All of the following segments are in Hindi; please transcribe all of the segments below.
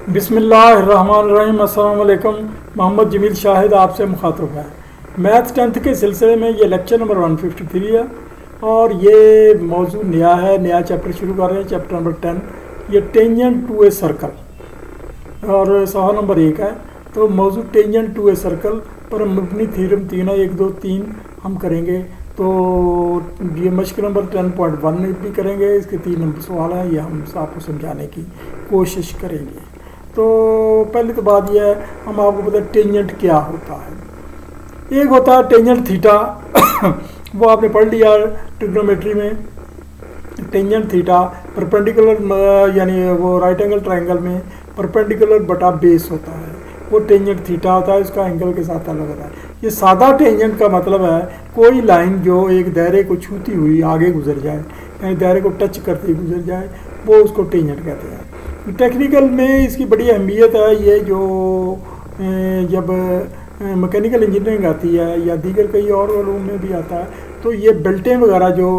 बिस्मिल्लाहिर्रहमानिर्रहीम। अस्सलाम वालेकुम। मोहम्मद जमील शाहिद आपसे मुखातब है। मैथ 10th के सिलसिले में ये लेक्चर नंबर 153 है और ये मौजू नया है, नया चैप्टर शुरू कर रहे हैं, चैप्टर नंबर 10। ये टेंजेंट टू ए सर्कल और सवाल नंबर 1 है। तो मौजू टेंजेंट टू ए सर्कल पर मबनी थ्योरम 3 है, 1 2 3 हम करेंगे। तो ये मश्क नंबर 10.1 भी करेंगे। इसके 3 नंबर सवाल हैं, ये हम आपको समझाने की कोशिश करेंगे। तो पहले तो बात यह है, हम आपको पता है टेंजेंट क्या होता है। एक होता है टेंजेंट थीटा वो आपने पढ़ लिया ट्रिग्नोमेट्री में। टेंजेंट थीटा परपेंडिकुलर यानी वो राइट एंगल ट्रायंगल में परपेंडिकुलर बटा बेस होता है, वो टेंजेंट थीटा होता है। उसका एंगल के साथ अलग होता है। ये सादा टेंजेंट का मतलब है कोई लाइन जो एक दायरे को छूती हुई आगे गुजर जाए, यानी दायरे को टच करते ही गुजर जाए, वो उसको टेंजेंट कहते हैं। टेक्निकल में इसकी बड़ी अहमियत है। ये जो जब मैकेनिकल इंजीनियरिंग आती है या दीगर कई और उलूम में भी आता है, तो ये बेल्टें वगैरह जो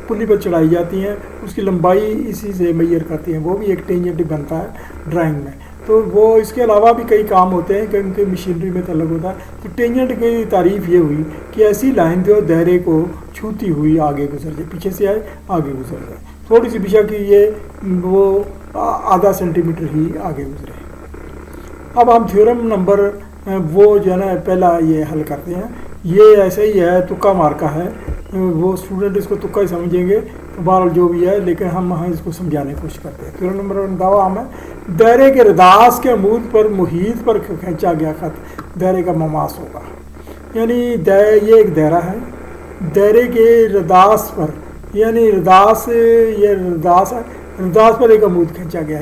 पुली पर चढ़ाई जाती हैं उसकी लंबाई इसी से मेजर करती हैं, वो भी एक टेंजेंट ही बनता है ड्राइंग में। तो वो इसके अलावा भी कई काम होते हैं कि उनके मशीनरी में अलग होता है। तो टेंजेंट की तारीफ ये हुई कि ऐसी लाइन जो दायरे को छूती हुई आगे गुजर जाए, पीछे से आए आगे गुजर जाए, थोड़ी सी बिशा की ये वो आधा सेंटीमीटर ही आगे गुजरे। अब हम थ्योरम नंबर वो जो है ना पहला ये हल करते हैं। ये ऐसे ही है, तुक्का मार का है, वो स्टूडेंट इसको तुक्का ही समझेंगे तो बहरहाल जो भी है, लेकिन हम इसको समझाने की कोशिश करते हैं। थ्योरम नंबर 1 दावा हम है, दायरे के रदास के अमूद पर मुहीत पर खींचा गया खत दायरे का ममास होगा। यानी ये एक दायरा है, दायरे के रदास पर, यानी रदास, ये रदास है, रदास पर एक अमूद खींचा गया,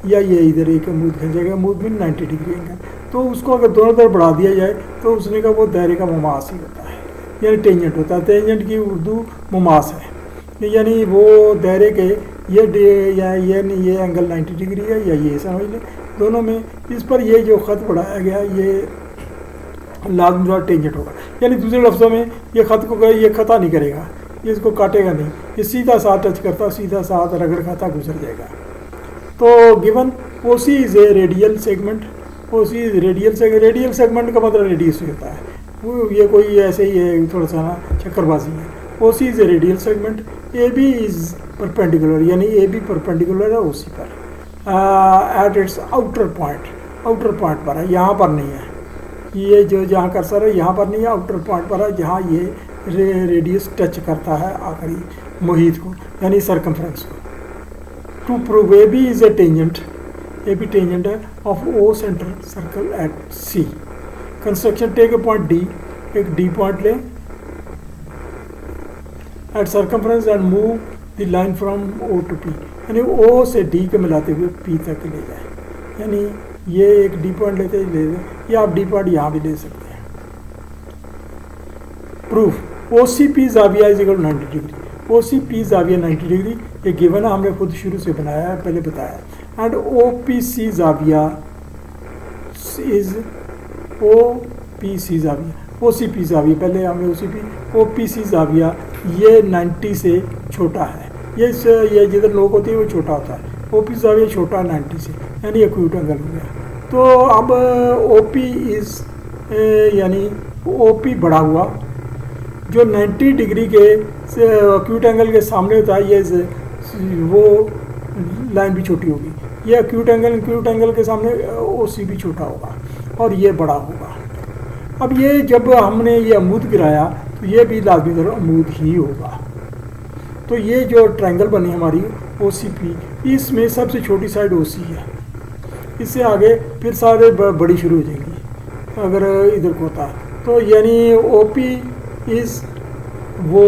ये इधर एक अमूद खींचा गया, अमूद में 90 डिग्री एंगल। तो उसको अगर दोनों तरफ बढ़ा दिया जाए तो उसने का वो दायरे का ममास ही होता है, यानी टेंजेंट होता है। टेंजेंट की उर्दू ममास है, यानी वो दायरे के ये एंगल 90 डिग्री है या ये समझ लें, दोनों में इस पर ये जो ख़त बढ़ाया गया ये लाजमी टेंजेंट होगा। यानी दूसरे लफ्ज़ों में ये ख़त को ये खता नहीं करेगा, ये इसको काटेगा नहीं, ये सीधा साथ टच करता, सीधा साथ रगड़ खाता गुजर जाएगा। तो given OC is a radial segment, OC is radial segment का मतलब रेडियस होता है, वो ये कोई ऐसे ही है, थोड़ा सा ना चक्करबाजी है। OC is a radial segment, A B is perpendicular, यानी ए बी परपेंडिकुलर है ओसी पर एट इट्स आउटर पॉइंट पर है, यहाँ पर नहीं है। ये जो जहाँ कर्सर है यहाँ पर नहीं है, आउटर पॉइंट पर है, जहाँ ये रेडियस टच करता है आखिरी मुहीत को, यानी सरकमफ्रेंस को। To prove A B is a tangent, A B tangent है of O centre circle at C. Construction take a point D, एक डी पॉइंट लें at circumference and move the line from O to P, यानी ओ से डी को मिलाते हुए पी तक ले जाए। यानी ये एक डी पॉइंट ले लें, या आप डी पॉइंट यहाँ भी ले सकते हैं। प्रूफ ओ सी पी जाविया is equal 90 degree, O C P जाविया 90 डिग्री ये गिवन है, हमने खुद शुरू से बनाया है, पहले बताया। एंड ओ पी सी जाविया इज ओ पी सी जाविया, ओ सी पी जाविया, पहले हमने ओ सी पी, ओ पी सी जाविया ये 90 से छोटा है। ये जिधर लोग होती है वो छोटा होता है, ओ पी जाविया छोटा 90 से, यानी एक्यूट एंगल हो गया। तो अब ओ पी इज़ यानी ओ पी बढ़ा हुआ जो 90 डिग्री के एक्यूट एंगल के सामने होता है, ये वो लाइन भी छोटी होगी। ये एक्यूट एंगल के सामने ओ सी भी छोटा होगा और ये बड़ा होगा। अब ये जब हमने ये अमूद गिराया तो ये भी लाजमी तौर अमूद ही होगा। तो ये जो ट्रायंगल बनी हमारी ओ सी पी, इसमें सबसे छोटी साइड ओ सी है, इससे आगे फिर सारे बड़ी शुरू हो जाएंगी अगर इधर को होता है। तो यानी ओ पी इज़ वो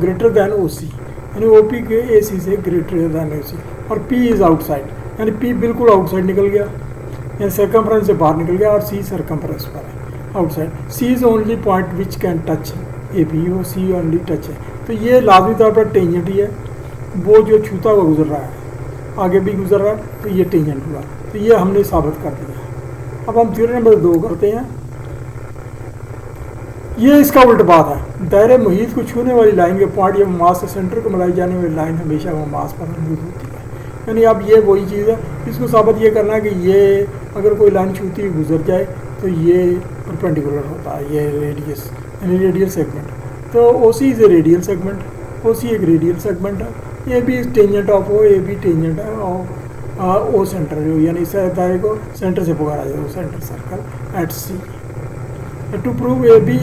ग्रेटर दैन ओ सी, यानी ओ पी के ए सी से ग्रेटर दैन ओ सी, और पी इज़ आउटसाइड, यानी पी बिल्कुल आउटसाइड निकल गया, यानी सरकमफ्रेंस से बाहर निकल गया, और सी सरकमफ्रेंस पर है outside. C is only point which can touch A B, वो सी ओनली टच है। तो ये लाजमी तौर पर टेंजेंट ही है, वो जो छूता हुआ गुजर रहा है आगे भी गुजर रहा है, तो ये टेंजेंट हुआ। तो ये हमने साबित कर दिया। अब हम थ्योरम नंबर 2 करते हैं। ये इसका उल्ट बात है, दायरे मुहीत को छूने वाली लाइन के पॉइंट या मास से सेंटर को मिलाई जाने वाली लाइन हमेशा वो मास पर मौजूद होती है। यानी अब ये वही चीज़ है, इसको साबित ये करना है कि ये अगर कोई लाइन छूती हुई गुजर जाए तो ये परपेंडिकुलर होता है, ये रेडियस यानी रेडियल सेगमेंट। तो O C is a radial segment, O C एक रेडियल सेगमेंट है, A B is tangent of O, A B tangent है ऑफ ओ सेंटर, जो यानी इस दायरे को सेंटर से पकड़ा जाए, center circle at C. To prove A B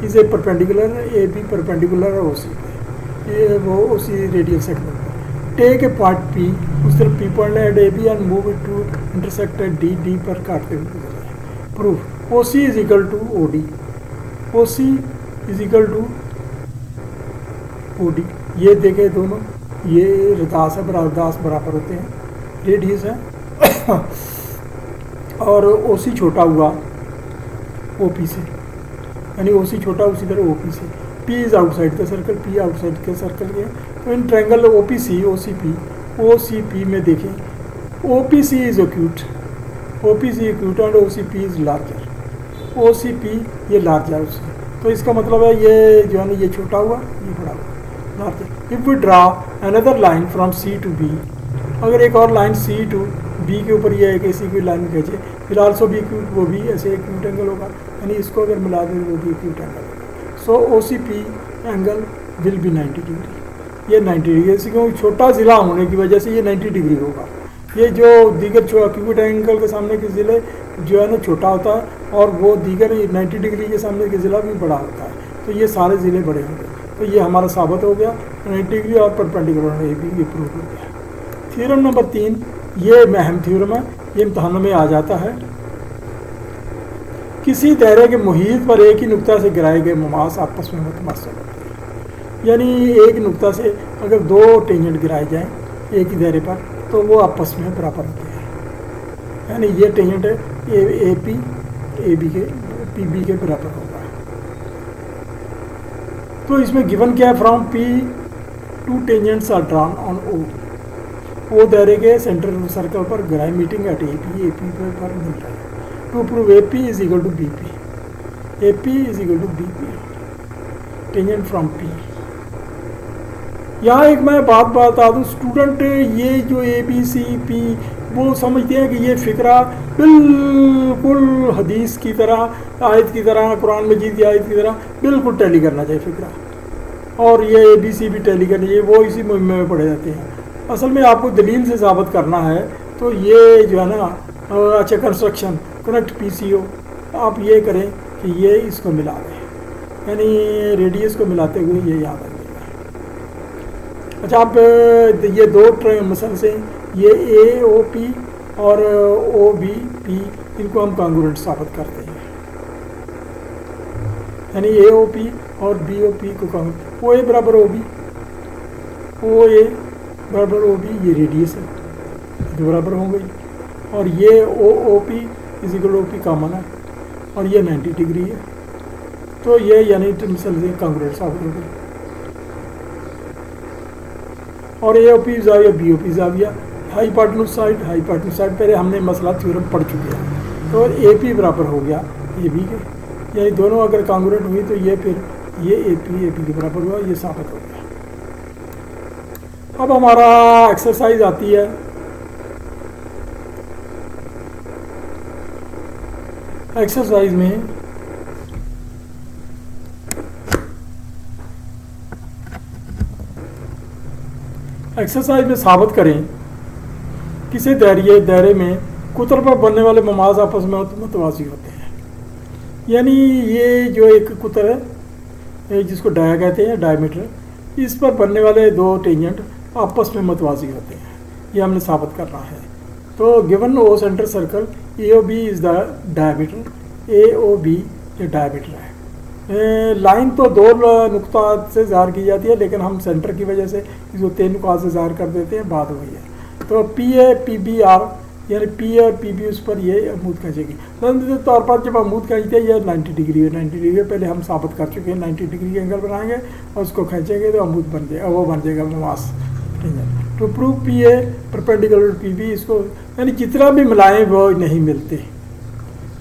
is a perpendicular, A B perpendicular है ओ सी, ये वो O C radial segment. Take a point P, उस तरफ P point eight A B and move it to intersect at D, D पर काटते हुए proof O C is equal to O D, O C is equal to O D. ये देखे दोनों, ये रदास है दास बराबर होते हैं, रेडियस है और ओ सी छोटा हुआ ओ पी से, यानी ओ सी छोटा उसी तरह ओ पी से। P is outside the circle, P outside के सर्कल के। तो इन triangle O P C O C P में देखें, O P C is acute, O P C acute and O C P is larger, O C P ये लार्जर उससे। तो इसका मतलब है ये जो है ना ये छोटा हुआ ये बड़ा हुआ larger. If we draw another line from C to B, अगर एक और लाइन सी टू बी के ऊपर ये एक ऐसी कोई लाइन खींचे, फिर आल्सो भी एक्यूट, वो भी ऐसे एक्यूट एंगल होगा, यानी इसको अगर मिला दें वो भी acute angle. So O C P angle will be 90 degree, ये 90 डिग्री, क्योंकि छोटा ज़िला होने की वजह से ये 90 डिग्री होगा। ये जो दीगर एक्यूट एंगल के सामने के ज़िले जो है ना छोटा होता है और वो दीगर 90 डिग्री के सामने के ज़िला भी बड़ा होता है, तो ये सारे ज़िले बड़े होंगे। तो ये हमारा साबित हो गया 90 डिग्री और परपेंडिकुलर, ये भी प्रूव हो गया। थ्योरम नंबर 3, ये अहम थ्योरम है, ये इम्तहानों में आ जाता है। किसी दायरे के मुहीत पर एक ही नुक्ता से गिराए गए ममास आपस में मुतमासिल होते हैं, यानी एक नुक्ता से अगर दो टेंजेंट गिराए जाएं एक ही दायरे पर तो वो आपस में बराबर होते हैं, यानी ये टेंजेंट है ए पी ए बी के पी बी के बराबर होगा। तो इसमें गिवन क्या है, from P two tangents are drawn on O दायरे के सेंटर सर्कल पर गिराए मीटिंग एट ए पी पर मिल रहा है। To prove A P is equal to B P, A P is equal to B P tangent from P. यहाँ एक मैं बात बता दूँ, स्टूडेंट ये जो ए बी सी पी वो समझते हैं कि ये फ़िक्रा बिल्कुल हदीस की तरह, आयत की तरह, कुरान मजीद की आयत की तरह बिल्कुल टैली करना चाहिए फ़िक्रा, और ये ए बी सी भी टैली करनी चाहिए, वो इसी मुहिम में पढ़े जाते हैं। असल में आपको दलील से साबित करना है, तो ये जो है ना अच्छा कंस्ट्रक्शन कनेक्ट पी सी ओ, आप ये करें कि ये इसको मिला दें, यानी रेडियस को मिलाते हुए ये याद आ जाएगा। अच्छा, आप ये दो मसल से ये ए ओ पी और ओ बी पी, इनको हम कॉन्ग्रुएंट साबित करते हैं, यानी ए ओ पी और बी ओ पी को कॉन्ग्रुएंट, ओ ए बराबर ओ बी, ओ ए बराबर ओ बी, ये रेडियस है, ये बराबर हो गई, और ये O P is equal O P common है, और ये 90 डिग्री है, तो ये यानी मसल से कॉन्ग्रुएंट साबित हो गई। और ए ओ पी जाविया बी ओ पी जाविया, हाइपोटेन्यूज साइड पहले हमने मसला थ्योरम पढ़ चुके हैं, तो ए पी बराबर हो गया ए बी के, यानी दोनों अगर कॉन्ग्रुएंट हुई तो ये फिर ये ए पी के बराबर हुआ, ये साबित हो गया। अब हमारा एक्सरसाइज आती है, एक्सरसाइज में साबित करें किसी दायरे में कुतर पर बनने वाले ममाज आपस में मुतवाज़ी होते हैं, यानी ये जो एक कुतर है जिसको डाया कहते हैं, डायमीटर, इस पर बनने वाले दो टेंजेंट आपस में मुतवाज़ी होते हैं, ये हमने साबित करना है। तो given O centre circle A O B is the diameter, A O B ये डायमीटर है। लाइन तो दो नुक्ता से ज़ाहिर की जाती है, लेकिन हम सेंटर की वजह से इसको 3 नुकात से ज़ाहिर कर देते हैं, बात हुई है। तो P A P B are, यानी पी और पी बी उस पर ये अमूद खींचेगी। तौर पर जब अमूद खींचते हैं ये 90 डिग्री है, 90 डिग्री पहले हम साबित कर चुके हैं, 90 डिग्री के एंगल बनाएंगे और उसको खींचेंगे तो अमूद बन जाएगा, वो बन जाएगा ममास। To prove P A perpendicular P B, इसको यानी जितना भी मिलाएं वो नहीं मिलते,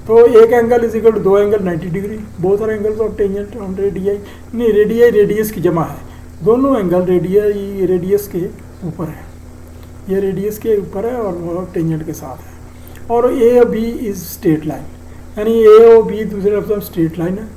तो एक angle is equal to 2 angle 90 degree, both are angles of tangent on radii, नहीं रेडियस की जमा है, दोनों एंगल रेडियस के ऊपर है। ये रेडियस के ऊपर है और वो टेंजेंट के साथ है। और ए और बी इज स्ट्रेट लाइन, यानी ए और बी दूसरे लफ्ज़ में स्ट्रेट लाइन है,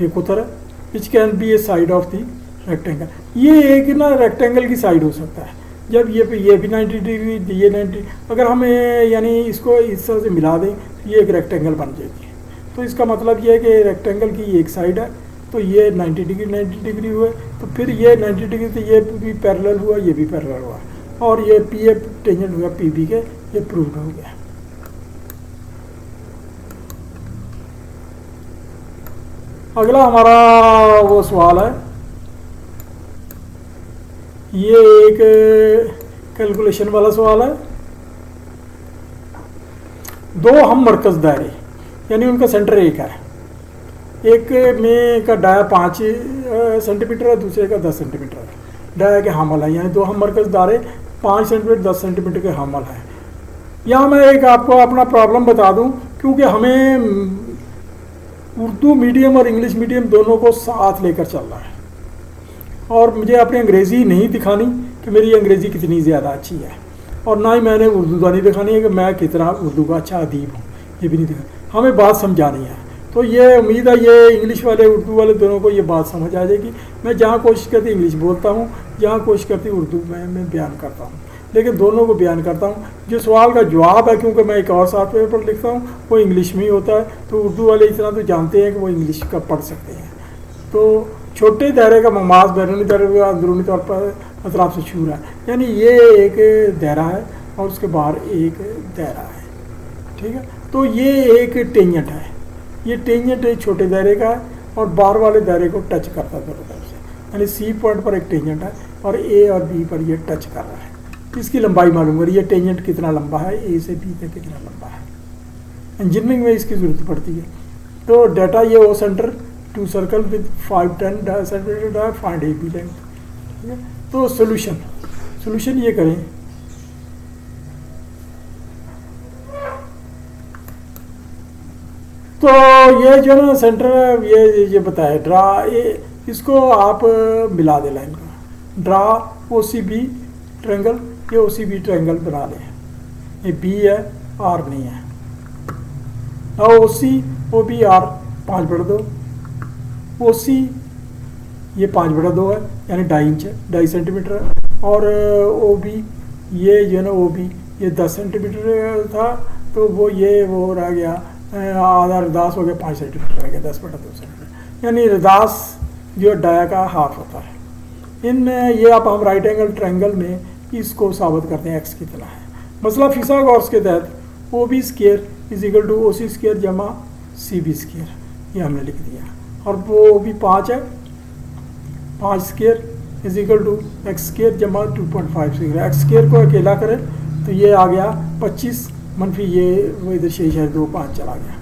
एक उतर है, which can be A side of the rectangle. ये एक ना रेक्टेंगल की साइड हो सकता है, जब ये भी 90 डिग्री, ये 90, अगर हम यानी इसको इस तरह से मिला दें तो ये एक रेक्टेंगल बन जाएगी। तो इसका मतलब ये है कि रेक्टेंगल की एक साइड है, तो ये 90 डिग्री हुए, तो फिर ये 90 डिग्री, तो ये भी पैरेलल हुआ, ये भी पैरेलल हुआ, और ये पी ए टेंजेंट हुआ पी बी के, ये प्रूव्ड हो गया। अगला हमारा वो सवाल है, ये एक कैलकुलेशन वाला सवाल है। दो हम मरकज़ दायरे, यानी उनका सेंटर एक है, एक में का डाया 5 सेंटीमीटर है, दूसरे का 10 सेंटीमीटर है, डाया के हामल है, यानी दो हम मरकज़ दायरे 5 सेंटीमीटर 10 सेंटीमीटर के हामल है। यहाँ मैं एक आपको अपना प्रॉब्लम बता दूँ, क्योंकि हमें उर्दू मीडियम और इंग्लिश मीडियम दोनों को साथ लेकर चलना है, और मुझे अपनी अंग्रेज़ी नहीं दिखानी कि मेरी अंग्रेज़ी कितनी ज़्यादा अच्छी है, और ना ही मैंने उर्दू दानी दिखानी है कि मैं कितना उर्दू का अच्छा अदीब हूँ, ये भी नहीं दिखा, हमें बात समझानी है। तो ये उम्मीद है ये इंग्लिश वाले उर्दू वाले दोनों को ये बात समझ आ जाएगी। मैं जहाँ कोशिश करती इंग्लिश बोलता हूँ, जहाँ कोशिश करती उर्दू में मैं बयान करता हूँ, लेकिन दोनों को बयान करता हूँ। जो सवाल का जवाब है, क्योंकि मैं एक और सॉफ्टवेयर पर लिखता हूँ, वो इंग्लिश में ही होता है, तो उर्दू वाले इतना तो जानते हैं कि वो इंग्लिश का पढ़ सकते हैं। तो छोटे दायरे का ममाज बैरूनी दायरे का अंदरूनी तौर पर अतराफ से छू रहा है, यानी ये एक दायरा है और उसके बाहर एक दायरा है, ठीक है। तो ये एक टेंजेंट है, ये टेंजेंट एक छोटे दायरे का है और बाहर वाले दायरे को टच करता है दोनों तरफ से, यानी सी पॉइंट पर एक टेंजेंट है और ए और बी पर ये टच कर रहा है। इसकी लंबाई मालूम करिए, ये टेंजेंट कितना लंबा है, ए से बी तक कितना लंबा है। इंजीनियरिंग में इसकी ज़रूरत पड़ती है। तो डाटा ये O centre to circle with 5-10 centimetre find A B length, ठीक है। तो सोल्यूशन ये करें, तो ये जो ना सेंटर ये बताए ड्रा, ये इसको आप मिला दे लाइन का, ड्रा ओ सी बी ट्रायंगल, ये ओ सी बी ट्रायंगल बना लें, ये बी है आर नहीं है, O C O B are 5/2, O C ये 5/2 है, यानी 2.5 इंच है, 2.5 सेंटीमीटर है, और ओ बी ये जो है ना ओ बी ये 10 सेंटीमीटर था, तो वो रह गया आधा रदास हो गया 5 सेंटीमीटर रह गया, 10/2 सेंटीमीटर, यानी रदास जो डाया का हाफ होता है। ये आप हम राइट एंगल ट्रायंगल में इसको साबित करते हैं एक्स कितना है। मसला फिसागोरस के तहत O B square is equal to O C square जमा सी बी स्क्वायर, ये हमने लिख दिया, और वो भी 5 है, 5 square is equal to X square जमा 2.5 स्क्वायर। एक्स स्क्वायर को अकेला करें तो ये आ गया 25 मनफी ये वो इधर 6.25 चला गया,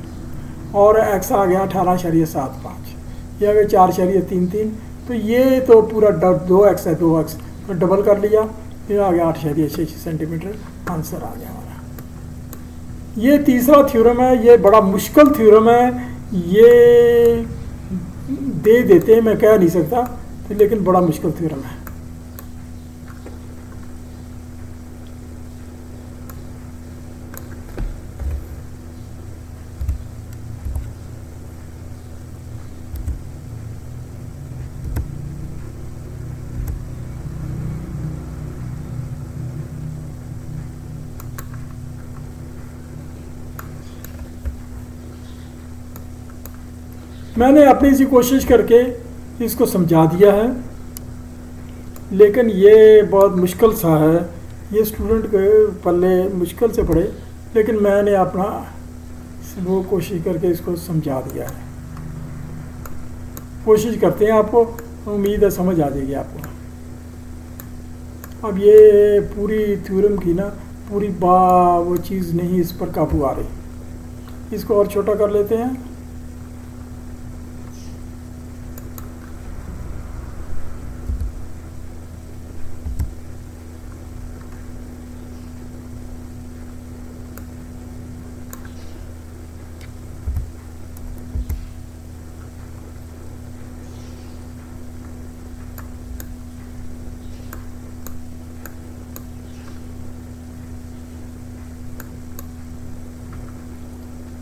और एक्स आ गया 18.75, ये आ गया 4.33, तो ये तो पूरा 2x है, 2x तो डबल कर लिया, ये आ गया 8.6 सेंटीमीटर, आंसर आ गया हमारा। ये तीसरा थ्योरम है, ये बड़ा मुश्किल थ्योरम है, ये दे देते हैं मैं कह नहीं सकता, लेकिन बड़ा मुश्किल थ्योरम है। मैंने अपनी सी कोशिश करके इसको समझा दिया है, लेकिन ये बहुत मुश्किल सा है, ये स्टूडेंट के पल्ले मुश्किल से पढ़े, लेकिन मैंने अपना वो कोशिश करके इसको समझा दिया है। कोशिश करते हैं, आपको उम्मीद है समझ आ जाएगी आपको। अब ये पूरी थ्योरम की ना पूरी वो चीज़ नहीं इस पर काबू आ रही, इसको और छोटा कर लेते हैं।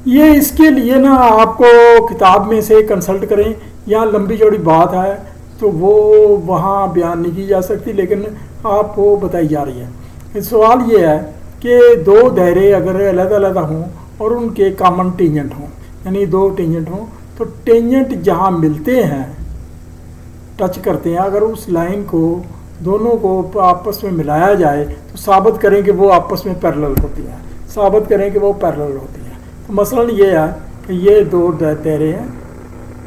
ये इसके लिए ना आपको किताब में से कंसल्ट करें, यहाँ लंबी चौड़ी बात है तो वो वहाँ बयान नहीं की जा सकती, लेकिन आपको बताई जा रही है। सवाल ये है कि दो दायरे अगर अलग अलग हों और उनके कॉमन टेंजेंट हों, यानी दो टेंजेंट हों, तो टेंजेंट जहाँ मिलते हैं, टच करते हैं, अगर उस लाइन को दोनों को आपस में मिलाया जाए तो साबित करें कि वो आपस में पैरेलल होती हैं, साबित करें कि वो पैरेलल होती हैं। तो मसलन ये है कि ये दो दायरे हैं,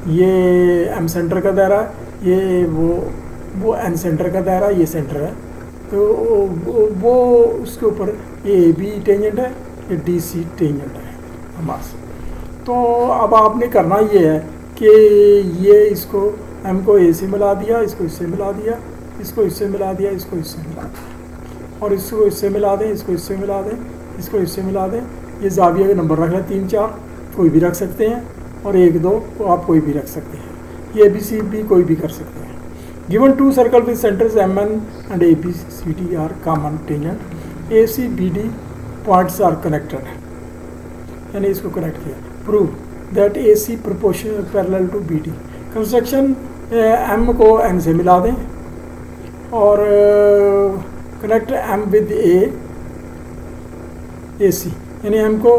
ये एम सेंटर का दायरा है, ये वो एन सेंटर का दायरा, ये सेंटर है, तो वो उसके ऊपर ए बी टेंजेंट है, ये डी सी टेंजेंट है बस। तो अब आपने करना ये है कि ये इसको एम को ए से मिला दिया, इसको इससे मिला दिया, इसको इससे मिला दिया, इसको इससे मिला दिया, और इसको इससे मिला दें, इसको इससे मिला दें, इसको इससे मिला दें। ये जाविया के नंबर रख लें 3 4, कोई भी रख सकते हैं, और 1 2 को आप कोई भी रख सकते हैं, ये बी सी भी कोई भी कर सकते हैं। Given 2 circle with centres M N and A B C D are common tangent, A C B D points are connected, यानी इसको कनेक्ट किया। Prove that A C proportional parallel to B D. Construction M को एन से मिला दें और connect M with A C, यानी एम को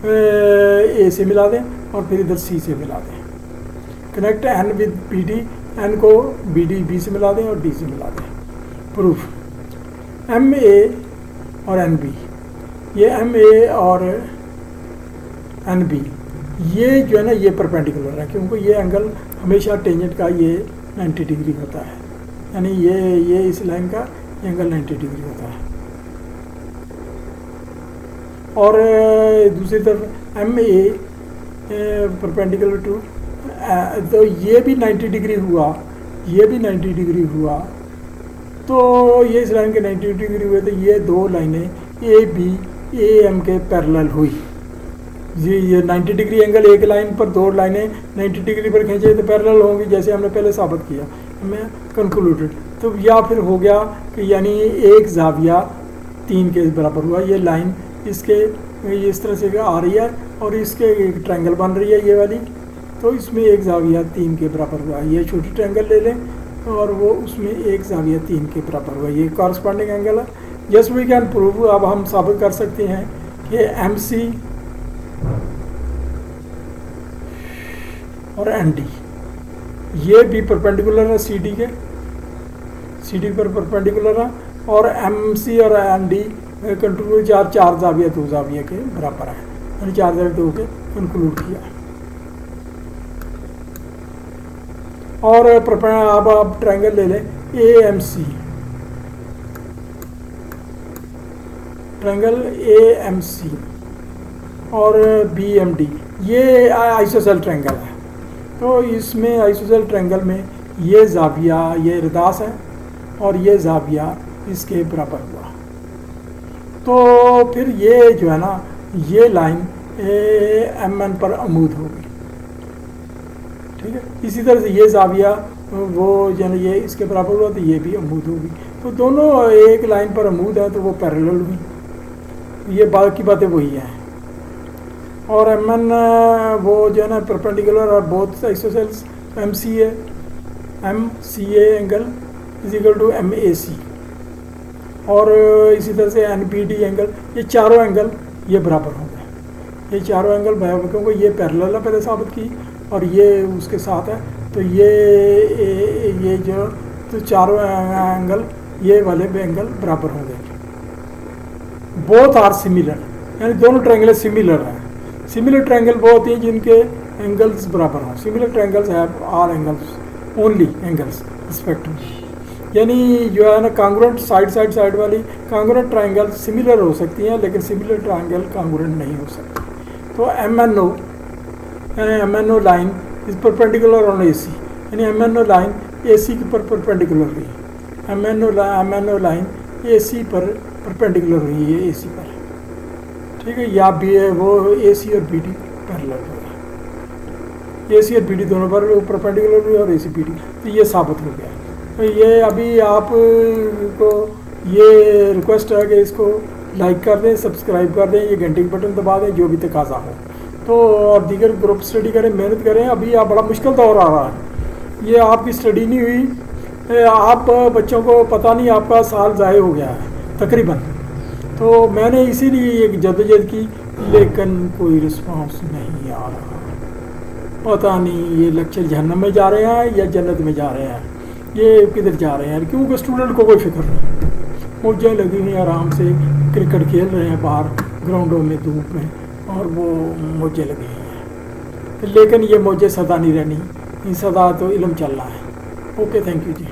ए से मिला दें और फिर इधर सी से मिला दें। Connect N with B D, N को बी डी बी से मिला दें और डी से मिला दें। प्रूफ एम ए और एन बी, ये एम ए और एन बी ये जो है ना ये परपेंडिकुलर है, क्योंकि ये एंगल हमेशा टेंजेंट का ये 90 डिग्री होता है, यानी ये इस लाइन का एंगल 90 डिग्री होता है। और दूसरी तरफ एम ए परपेंडिकुलर टू, तो ये भी 90 डिग्री हुआ, ये भी 90 डिग्री हुआ, तो ये इस लाइन के 90 डिग्री हुए, तो ये दो लाइनें ए बी ए एम के पैरेलल हुई। ये 90 डिग्री एंगल एक लाइन पर, दो लाइनें 90 डिग्री पर खींचे तो पैरेलल होंगी, जैसे हमने पहले साबित किया, हमें कंक्लूडेड। तो या फिर हो गया कि यानी एक जाविया 3 के बराबर हुआ, ये लाइन इसके इस तरह से आ रही है और इसके एक ट्रायंगल बन रही है ये वाली, तो इसमें एक जाविया 3 के बराबर हुआ। ये छोटी ट्रायंगल ले लें और वो उसमें एक जाविया 3 के बराबर हुआ, ये कॉरस्पॉन्डिंग एंगल है। जस्ट वी कैन प्रूव, अब हम साबित कर सकते हैं कि एम सी और एन डी ये भी परपेंडिकुलर है सी डी के, सी डी पर परपेंडिकुलर है, और एम सी और एन डी कंट्रोल चार जाविया 2 जाविया के बराबर है, यानी 4 जाविया 2 के कंक्लूड किया। और अब आप ट्रायंगल ले लें A M C, triangle A M C और बी एम डी, ये आइसोसेल ट्रायंगल है। तो इसमें आइसोसेल ट्रायंगल में ये जाविया ये रदास है और ये जाविया इसके बराबर हुआ, तो फिर ये जो है ना ये लाइन एम एन पर अमूद होगी, ठीक है। इसी तरह से ये जाविया वो यानी ये इसके बराबर हुआ तो ये भी अमूद होगी, तो दोनों एक लाइन पर अमूद है तो वो पैरेलल हुई। ये बाकी बातें वही हैं। और एम एन वो जो है ना परपेंडिकुलर और both isosceles M C A angle is equal to M A C, और इसी तरह से एन बी डी एंगल, ये चारों एंगल ये बराबर होंगे, ये चारों एंगल बराबर, क्योंकि ये पैरेलल है पहले साबित की और ये उसके साथ है, तो ये जो तो चारों एंगल ये वाले एंगल बराबर होंगे। बोथ आर सिमिलर, यानी दोनों ट्रायंगल सिमिलर हैं। सिमिलर ट्रायंगल वो होती हैं जिनके एंगल्स बराबर हों। Similar triangles have are angles only angles respectively, यानी जो है ना कांग्रुएंट साइड वाली कांग्रुएंट ट्रायंगल सिमिलर हो सकती हैं, लेकिन सिमिलर ट्रायंगल कांग्रुएंट नहीं हो सकती। तो M N O line is perpendicular on A C, यानी M N O line A C के पर परपेंडिकुलर हुई, M N O line A C पर परपेंडिकुलर हुई है ए सी पर, ठीक है। या भी वो ए सी और बी डी पैरेलल हुआ, ए सी और बी डी दोनों पर परपेंडिकुलर हुई और ए सी बी डी, तो ये साबित हो गया। तो ये अभी आप को ये रिक्वेस्ट है कि इसको लाइक कर दें, सब्सक्राइब कर दें, ये घंटे की बटन दबा दें, जो भी तकाजा हो। तो और दीगर ग्रुप स्टडी करें, मेहनत करें। अभी आप बड़ा मुश्किल दौर आ रहा है, ये आपकी स्टडी नहीं हुई, आप बच्चों को पता नहीं आपका साल ज़ाय हो गया है तकरीबन। तो मैंने इसीलिए एक जद्दोजहद की, लेकिन कोई रिस्पांस नहीं आ रहा। पता नहीं ये लेक्चर जहन्नम में जा रहे हैं या जन्नत में जा रहे हैं, ये किधर जा रहे हैं, क्योंकि स्टूडेंट को कोई फिक्र नहीं। मौजें लगी हुई हैं, आराम से क्रिकेट खेल रहे हैं बाहर ग्राउंडों में धूप में, और वो मौजें लगी हुई हैं। लेकिन ये मौजें सदा नहीं रहनी, सदा तो इल्म चल रहा है। Okay, thank you ji.